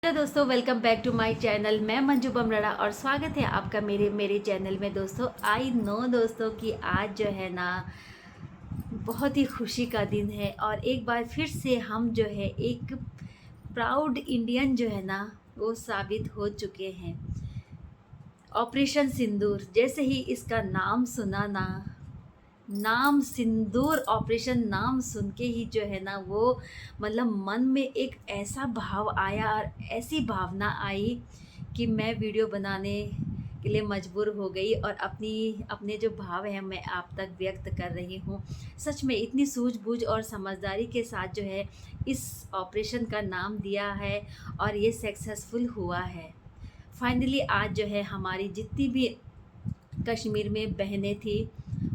Hello दोस्तों, welcome back to my channel. मैं मंजू बमराड़ा और स्वागत है आपका मेरे चैनल में। दोस्तों, आई नो दोस्तों कि आज जो है ना बहुत ही खुशी का दिन है और एक बार फिर से हम जो है एक प्राउड इंडियन जो है ना वो साबित हो चुके हैं। ऑपरेशन सिंदूर, जैसे ही इसका नाम सुना ना, नाम सिंदूर ऑपरेशन नाम सुन के ही जो है ना वो मतलब मन में एक ऐसा भाव आया और ऐसी भावना आई कि मैं वीडियो बनाने के लिए मजबूर हो गई और अपने जो भाव हैं मैं आप तक व्यक्त कर रही हूँ। सच में इतनी सूझबूझ और समझदारी के साथ जो है इस ऑपरेशन का नाम दिया है और ये सक्सेसफुल हुआ है। फाइनली आज जो है हमारी जितनी भी कश्मीर में बहनें थी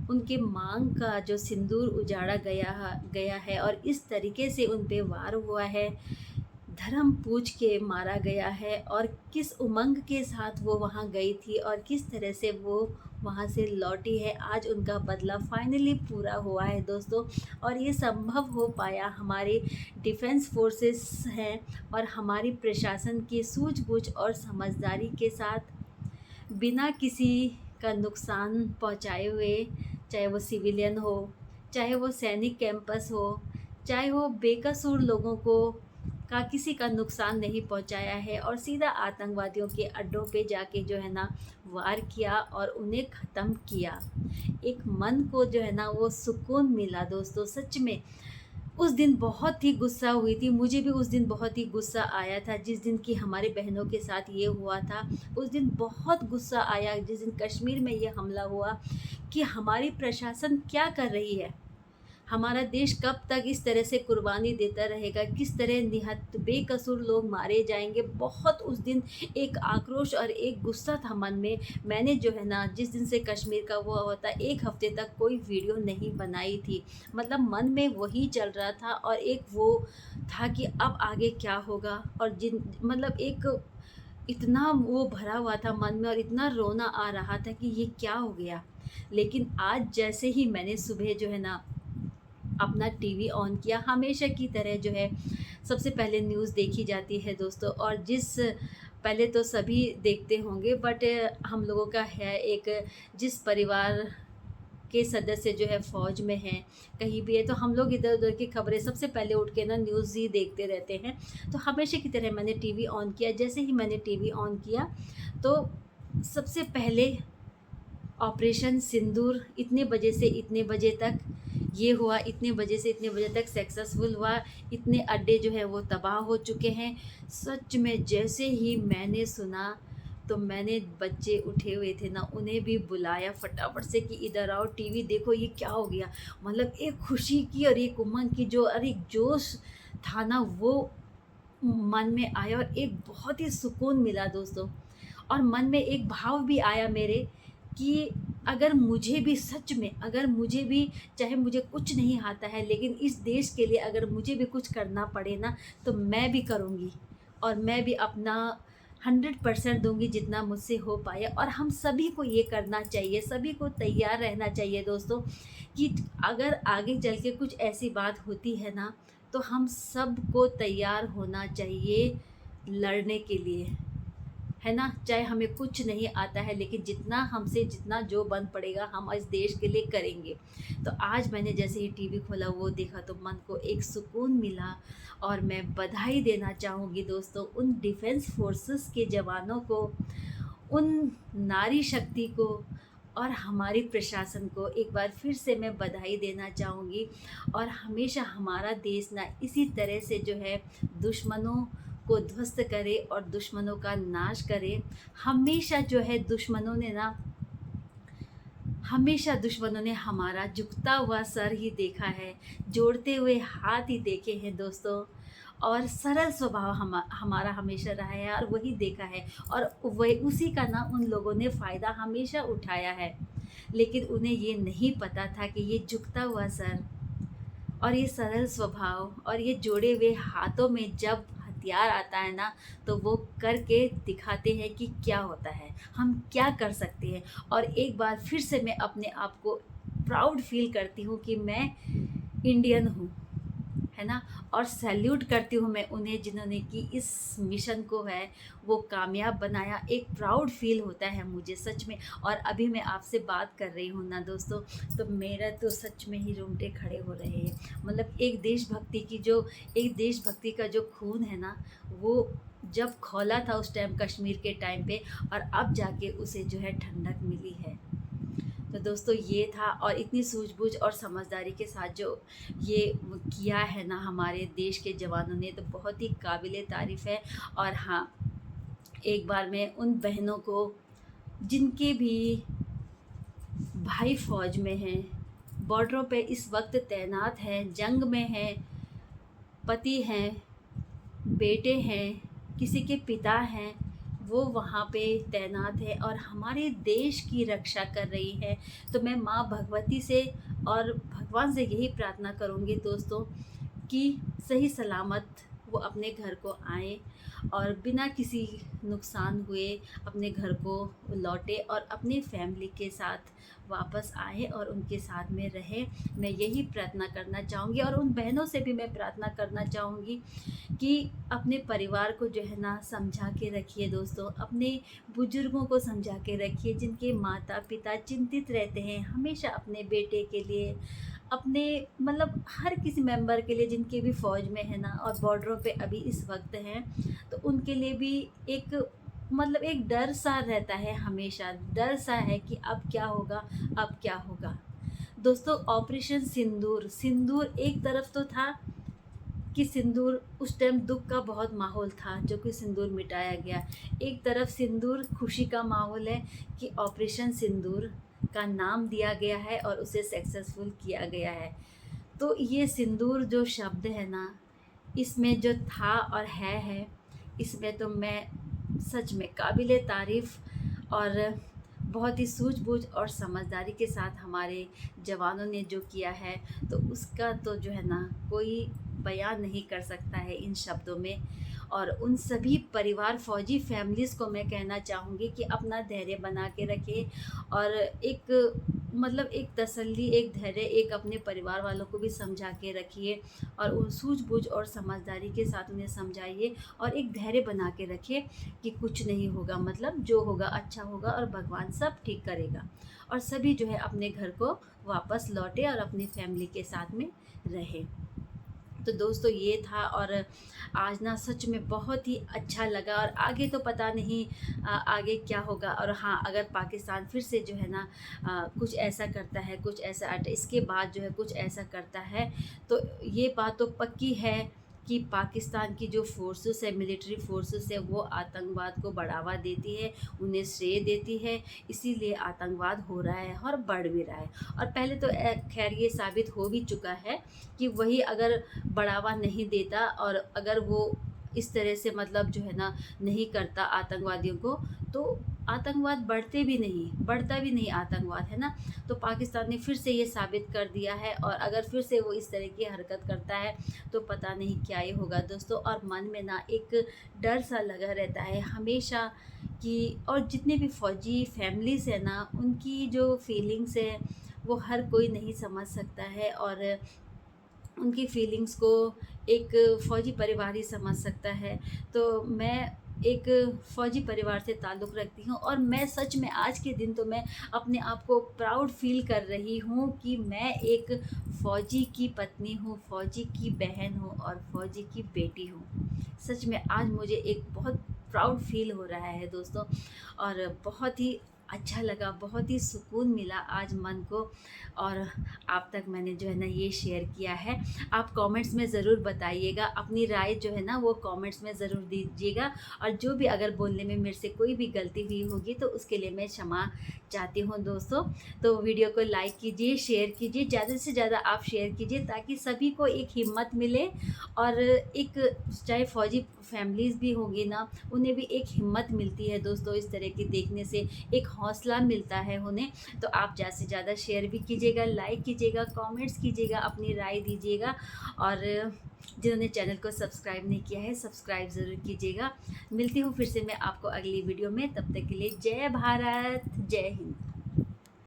उनके मांग का जो सिंदूर उजाड़ा गया है और इस तरीके से उन पे वार हुआ है, धर्म पूछ के मारा गया है। और किस उमंग के साथ वो वहाँ गई थी और किस तरह से वो वहाँ से लौटी है, आज उनका बदला फाइनली पूरा हुआ है दोस्तों। और ये संभव हो पाया हमारे डिफेंस फोर्सेस हैं और हमारी प्रशासन की सूझबूझ और समझदारी के साथ, बिना किसी का नुकसान पहुंचाए हुए, चाहे वो सिविलियन हो, चाहे वो सैनिक कैंपस हो, चाहे वो बेकसूर लोगों को का किसी का नुकसान नहीं पहुंचाया है और सीधा आतंकवादियों के अड्डों पे जाके जो है ना वार किया और उन्हें ख़त्म किया। एक मन को जो है ना वो सुकून मिला दोस्तों। सच में उस दिन बहुत ही गुस्सा हुई थी, मुझे भी उस दिन बहुत ही गुस्सा आया था जिस दिन की हमारी बहनों के साथ ये हुआ था। उस दिन बहुत गुस्सा आया जिस दिन कश्मीर में ये हमला हुआ कि हमारी प्रशासन क्या कर रही है, हमारा देश कब तक इस तरह से कुर्बानी देता रहेगा, किस तरह निहत्थ बेकसूर लोग मारे जाएंगे। बहुत उस दिन एक आक्रोश और एक गुस्सा था मन में। मैंने जो है ना जिस दिन से कश्मीर का वो हुआ था एक हफ्ते तक कोई वीडियो नहीं बनाई थी। मतलब मन में वही चल रहा था और एक वो था कि अब आगे क्या होगा। और जिन मतलब एक इतना वो भरा हुआ था मन में और इतना रोना आ रहा था कि ये क्या हो गया। लेकिन आज जैसे ही मैंने सुबह जो है ना अपना टीवी ऑन किया, हमेशा की तरह जो है सबसे पहले न्यूज़ देखी जाती है दोस्तों। और पहले तो सभी देखते होंगे बट हम लोगों का है एक, जिस परिवार के सदस्य जो है फ़ौज में हैं, कहीं भी है, तो हम लोग इधर उधर की खबरें सबसे पहले उठ के ना न्यूज़ ही देखते रहते हैं। तो हमेशा की तरह मैंने टीवी ऑन किया। जैसे ही मैंने टीवी ऑन किया तो सबसे पहले ऑपरेशन सिंदूर इतने बजे से इतने बजे तक ये हुआ, इतने बजे से इतने बजे तक सक्सेसफुल हुआ, इतने अड्डे जो है वो तबाह हो चुके हैं। सच में जैसे ही मैंने सुना तो मैंने, बच्चे उठे हुए थे ना, उन्हें भी बुलाया फटाफट से कि इधर आओ, टीवी देखो, ये क्या हो गया। मतलब एक खुशी की और एक उमंग की जो और एक जोश था ना वो मन में आया और एक बहुत ही सुकून मिला दोस्तों। और मन में एक भाव भी आया मेरे कि अगर मुझे भी, सच में अगर मुझे भी, चाहे मुझे कुछ नहीं आता है लेकिन इस देश के लिए अगर मुझे भी कुछ करना पड़े ना तो मैं भी करूँगी। और मैं भी अपना 100% दूंगी जितना मुझसे हो पाए। और हम सभी को ये करना चाहिए, सभी को तैयार रहना चाहिए दोस्तों कि अगर आगे चल के कुछ ऐसी बात होती है ना तो हम सबको तैयार होना चाहिए लड़ने के लिए, है ना। चाहे हमें कुछ नहीं आता है लेकिन जितना हमसे, जितना जो बन पड़ेगा हम इस देश के लिए करेंगे। तो आज मैंने जैसे ही टीवी खोला वो देखा तो मन को एक सुकून मिला। और मैं बधाई देना चाहूँगी दोस्तों उन डिफेंस फोर्सेस के जवानों को, उन नारी शक्ति को और हमारी प्रशासन को एक बार फिर से मैं बधाई देना चाहूँगी। और हमेशा हमारा देश ना इसी तरह से जो है दुश्मनों को ध्वस्त करे और दुश्मनों का नाश करे। हमेशा जो है दुश्मनों ने हमारा झुकता हुआ सर ही देखा है, जोड़ते हुए हाथ ही देखे हैं दोस्तों। और सरल स्वभाव हमारा हमेशा रहा है और वही देखा है। और वही उसी का ना उन लोगों ने फ़ायदा हमेशा उठाया है। लेकिन उन्हें ये नहीं पता था कि ये झुकता हुआ सर और ये सरल स्वभाव और ये जोड़े हुए हाथों में जब हथियार आता है ना तो वो करके दिखाते हैं कि क्या होता है, हम क्या कर सकते हैं। और एक बार फिर से मैं अपने आप को प्राउड फील करती हूँ कि मैं इंडियन हूँ, है ना। और सैल्यूट करती हूँ मैं उन्हें जिन्होंने कि इस मिशन को है वो कामयाब बनाया। एक प्राउड फील होता है मुझे सच में। और अभी मैं आपसे बात कर रही हूँ ना दोस्तों, तो मेरा तो सच में ही रोंगटे खड़े हो रहे हैं। मतलब एक देशभक्ति का जो खून है ना, वो जब खौला था उस टाइम कश्मीर के टाइम पे, और अब जाके उसे जो है ठंडक मिली है। तो दोस्तों ये था, और इतनी सूझबूझ और समझदारी के साथ जो ये किया है ना हमारे देश के जवानों ने, तो बहुत ही काबिले तारीफ़ है। और हाँ, एक बार मैं उन बहनों को जिनके भी भाई फ़ौज में हैं, बॉर्डरों पे इस वक्त तैनात हैं, जंग में हैं, पति हैं, बेटे हैं, किसी के पिता हैं, वो वहाँ पे तैनात है और हमारे देश की रक्षा कर रही है, तो मैं माँ भगवती से और भगवान से यही प्रार्थना करूँगी दोस्तों कि सही सलामत वो अपने घर को आएँ और बिना किसी नुकसान हुए अपने घर को लौटे और अपनी फैमिली के साथ वापस आए और उनके साथ में रहें। मैं यही प्रार्थना करना चाहूँगी, और उन बहनों से भी मैं प्रार्थना करना चाहूँगी कि अपने परिवार को जो है ना समझा के रखिए दोस्तों, अपने बुजुर्गों को समझा के रखिए जिनके माता पिता चिंतित रहते हैं हमेशा अपने बेटे के लिए, अपने मतलब हर किसी मेंबर के लिए जिनके भी फ़ौज में है ना और बॉर्डरों पे अभी इस वक्त हैं, तो उनके लिए भी एक मतलब एक डर सा रहता है, हमेशा डर सा है कि अब क्या होगा, अब क्या होगा। दोस्तों ऑपरेशन सिंदूर, सिंदूर एक तरफ तो था कि सिंदूर उस टाइम दुख का बहुत माहौल था जो कि सिंदूर मिटाया गया, एक तरफ सिंदूर खुशी का माहौल है कि ऑपरेशन सिंदूर का नाम दिया गया है और उसे सक्सेसफुल किया गया है। तो ये सिंदूर जो शब्द है ना, इसमें जो था और है, इसमें तो मैं सच में काबिले तारीफ़ और बहुत ही सूझबूझ और समझदारी के साथ हमारे जवानों ने जो किया है, तो उसका तो जो है ना कोई बयान नहीं कर सकता है इन शब्दों में। और उन सभी परिवार फ़ौजी फैमिलीज़ को मैं कहना चाहूँगी कि अपना धैर्य बना के रखें और एक मतलब एक तसल्ली, एक धैर्य, एक अपने परिवार वालों को भी समझा के रखिए और उन सूझबूझ और समझदारी के साथ उन्हें समझाइए और एक धैर्य बना के रखिए कि कुछ नहीं होगा, मतलब जो होगा अच्छा होगा और भगवान सब ठीक करेगा और सभी जो है अपने घर को वापस लौटे और अपनी फैमिली के साथ में रहे। तो दोस्तों ये था, और आज ना सच में बहुत ही अच्छा लगा, और आगे तो पता नहीं आगे क्या होगा। और हाँ, अगर पाकिस्तान फिर से जो है ना कुछ ऐसा करता है, कुछ ऐसा इसके बाद जो है कुछ ऐसा करता है, तो ये बात तो पक्की है कि पाकिस्तान की जो फोर्सेस है, मिलिट्री फोर्सेस है, वो आतंकवाद को बढ़ावा देती है, उन्हें श्रेय देती है, इसीलिए आतंकवाद हो रहा है और बढ़ भी रहा है। और पहले तो खैर ये साबित हो भी चुका है कि वही अगर बढ़ावा नहीं देता और अगर वो इस तरह से मतलब जो है ना नहीं करता आतंकवादियों को, तो आतंकवाद बढ़ता भी नहीं आतंकवाद, है ना। तो पाकिस्तान ने फिर से ये साबित कर दिया है, और अगर फिर से वो इस तरह की हरकत करता है तो पता नहीं क्या ही होगा दोस्तों। और मन में ना एक डर सा लगा रहता है हमेशा कि, और जितने भी फ़ौजी फैमिलीज़ हैं ना, उनकी जो फीलिंग्स है वो हर कोई नहीं समझ सकता है, और उनकी फीलिंग्स को एक फ़ौजी परिवार ही समझ सकता है। तो मैं एक फ़ौजी परिवार से ताल्लुक़ रखती हूँ, और मैं सच में आज के दिन तो मैं अपने आप को प्राउड फ़ील कर रही हूँ कि मैं एक फ़ौजी की पत्नी हूँ, फ़ौजी की बहन हूँ और फ़ौजी की बेटी हूँ। सच में आज मुझे एक बहुत प्राउड फ़ील हो रहा है दोस्तों, और बहुत ही अच्छा लगा, बहुत ही सुकून मिला आज मन को, और आप तक मैंने जो है ना ये शेयर किया है। आप कमेंट्स में ज़रूर बताइएगा, अपनी राय जो है ना वो कमेंट्स में ज़रूर दीजिएगा, और जो भी अगर बोलने में मेरे से कोई भी गलती हुई होगी तो उसके लिए मैं क्षमा चाहती हूँ दोस्तों। तो वीडियो को लाइक कीजिए, शेयर कीजिए, ज़्यादा से ज़्यादा आप शेयर कीजिए ताकि सभी को एक हिम्मत मिले, और एक चाहे फ़ौजी फैमिलीज़ भी होंगी ना, उन्हें भी एक हिम्मत मिलती है दोस्तों इस तरह की देखने से, एक हौसला मिलता है उन्हें। तो आप ज़्यादा से ज़्यादा शेयर भी कीजिएगा, लाइक कीजिएगा, कमेंट्स कीजिएगा, अपनी राय दीजिएगा, और जिन्होंने चैनल को सब्सक्राइब नहीं किया है सब्सक्राइब ज़रूर कीजिएगा। मिलती हूँ फिर से मैं आपको अगली वीडियो में, तब तक के लिए जय भारत, जय हिंद।